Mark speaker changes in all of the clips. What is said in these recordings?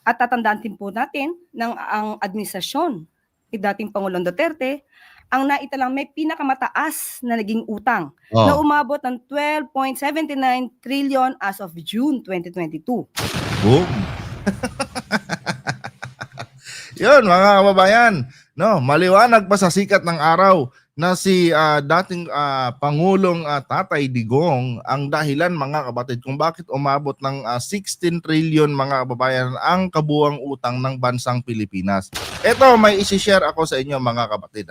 Speaker 1: At tatandaan din po natin ng ang administrasyon ni dating Pangulong Duterte ang naitalang may pinakamataas na naging utang na
Speaker 2: Oh,
Speaker 1: umabot ng 12.79 trillion as of June 2022.
Speaker 2: boom. Yun, mga kababayan, no, maliwanag pa sa sikat ng araw na si dating Pangulong Tatay Digong ang dahilan, mga kapatid, kung bakit umabot ng 16 trillion, mga kababayan, ang kabuang utang ng bansang Pilipinas. Ito, may isi-share ako sa inyo, mga kapatid,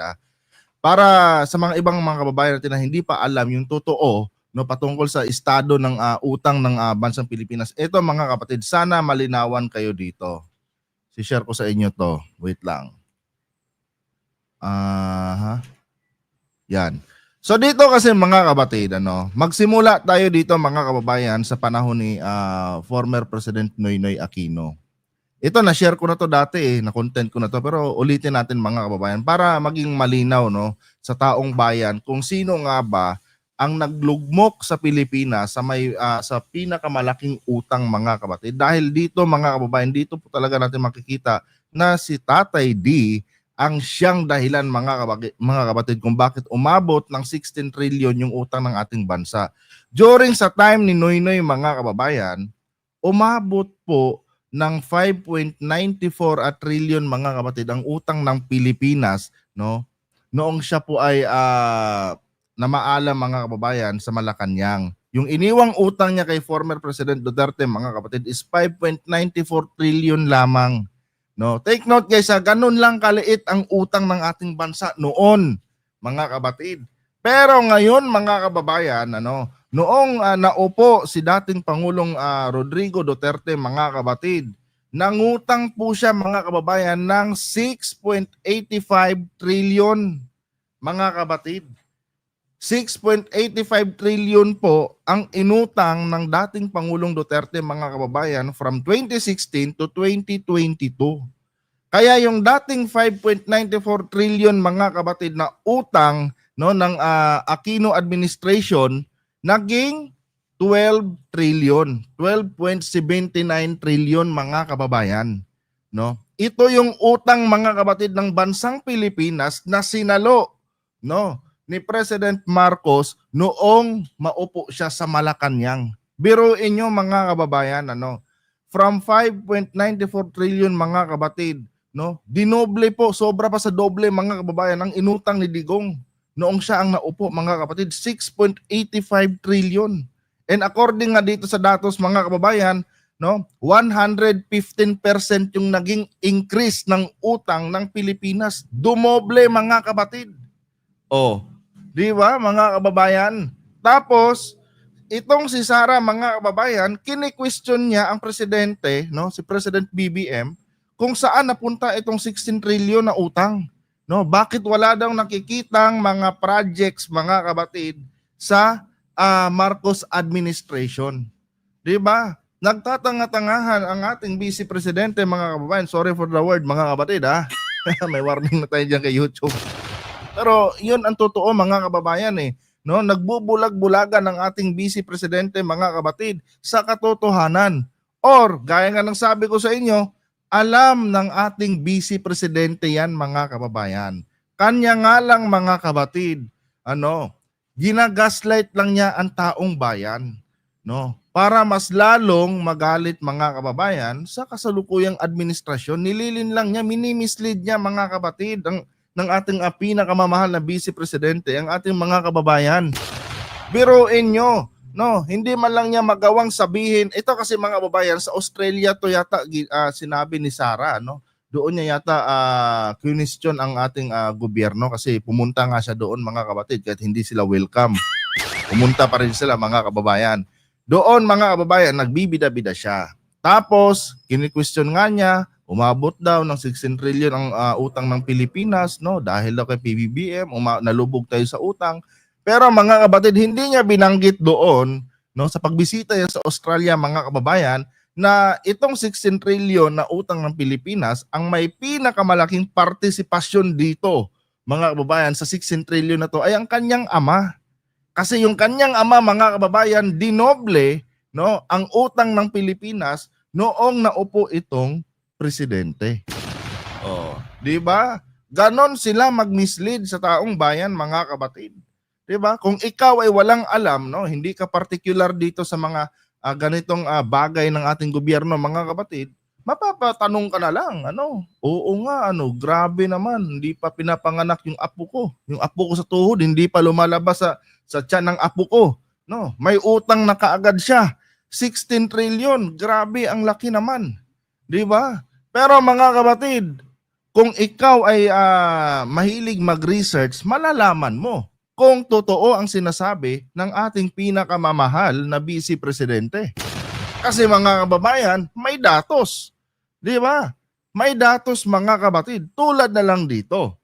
Speaker 2: para sa mga ibang mga kababayan natin na hindi pa alam yung totoo, no, patungkol sa estado ng utang ng bansang Pilipinas. Ito, mga kapatid, sana malinawan kayo dito. Si-share ko sa inyo to. Wait lang. Yan. So dito kasi, mga kapatid, magsimula tayo dito, mga kababayan, sa panahon ni former President Noynoy Aquino. Ito, na-share ko na to dati, na-content ko na to, pero ulitin natin, mga kababayan, para maging malinaw, no, sa taong bayan kung sino nga ba ang naglugmok sa Pilipinas sa may sa pinakamalaking utang, mga kapatid. Dahil dito, mga kababayan, dito po talaga natin makikita na si Tatay D ang siyang dahilan, mga kapatid, kung bakit umabot ng 16 trillion yung utang ng ating bansa. During sa time ni Noynoy, mga kababayan, umabot po ng 5.94 trillion, mga kapatid, ang utang ng Pilipinas, no? Noong siya po ay namaalam, mga kababayan, sa Malacanang. Yung iniwang utang niya kay former President Duterte, mga kapatid, is 5.94 trillion lamang. No, take note, guys, ganun lang kaliit ang utang ng ating bansa noon, mga kapatid. Pero ngayon, mga kababayan, noong naupo si dating Pangulong Rodrigo Duterte, mga kapatid, nangutang po siya, mga kababayan, ng 6.85 trillion, mga kapatid. 6.85 trillion po ang inutang ng dating Pangulong Duterte, mga kababayan, from 2016 to 2022. Kaya yung dating 5.94 trillion, mga kapatid, na utang, no, ng Aquino administration, naging 12 trillion, 12.79 trillion, mga kababayan, no? Ito yung utang, mga kapatid, ng bansang Pilipinas na sinalo, no, ni President Marcos noong maupo siya sa Malacanang. Biruin nyo, mga kababayan, from 5.94 trillion, mga kapatid, no, dinoble po, sobra pa sa doble, mga kababayan, ang inutang ni Digong noong siya ang naupo, mga kapatid, 6.85 trillion. And according nga dito sa datos, mga kababayan, no, 115% yung naging increase ng utang ng Pilipinas. Dumoble, mga kapatid. Oh, di ba, mga kababayan? Tapos itong si Sara, mga kababayan, kini-question niya ang presidente, no, si President BBM, kung saan napunta itong 16 trillion na utang. No, bakit wala daw nakikitang mga projects, mga kapatid, sa Marcos administration? 'Di ba? Nagtatanga-tangahan ang ating Vice Presidente, mga kababayan. Sorry for the word, mga kapatid, May warning na tayo diyan kay YouTube. Pero 'yun ang totoo, mga kababayan, no, nagbubulag-bulagan ng ating Vice Presidente, mga kapatid, sa katotohanan. Or gaya nga ng sabi ko sa inyo, alam ng ating Vice Presidente yan, mga kababayan. Kanya nga lang, mga kapatid, ginagaslight lang niya ang taong bayan, no, para mas lalong magalit, mga kababayan, sa kasalukuyang administrasyon. Nililin lang niya, minimislead niya, mga kapatid, ng ating pinakamamahal na Vice Presidente, ang ating mga kababayan. Biruin nyo, no, hindi man lang niya magawang sabihin. Ito kasi, mga kababayan, sa Australia to yata sinabi ni Sara, no? Doon niya yata question ang ating gobyerno kasi pumunta nga siya doon, mga kapatid, kahit hindi sila welcome. Pumunta pa rin sila, mga kababayan. Doon, mga kababayan, nagbibida-bida siya. Tapos, kini-question nga niya, umabot daw ng 16 trillion ang utang ng Pilipinas, no, dahil daw kay PBBM, nalubog tayo sa utang. Pero, mga kapatid, hindi niya binanggit doon, no, sa pagbisita niya sa Australia, mga kababayan, na itong 16 trillion na utang ng Pilipinas ang may pinakamalaking partisipasyon dito, mga kababayan, sa 16 trillion na to ay ang kanyang ama. Kasi yung kanyang ama, mga kababayan, dinoble, no, ang utang ng Pilipinas noong naupo itong presidente. Oh, 'di ba? Ganon sila mag-mislead sa taong bayan, mga kapatid. 'Di ba? Kung ikaw ay walang alam, no, hindi ka particular dito sa mga ganitong bagay ng ating gobyerno, mga kapatid, mapapatanong ka na lang, ano? Oo nga, ano, grabe naman, hindi pa pinapanganak yung apo ko. Yung apo ko sa tuhod, hindi pa lumalabas sa tiyan ng apo ko. No, may utang na kaagad siya. 16 trillion, grabe, ang laki naman. 'Di ba? Pero mga kapatid, kung ikaw ay mahilig mag-research, malalaman mo kung totoo ang sinasabi ng ating pinakamamahal na Vice Presidente. Kasi mga kababayan, may datos. Di ba? May datos, mga kapatid. Tulad na lang dito.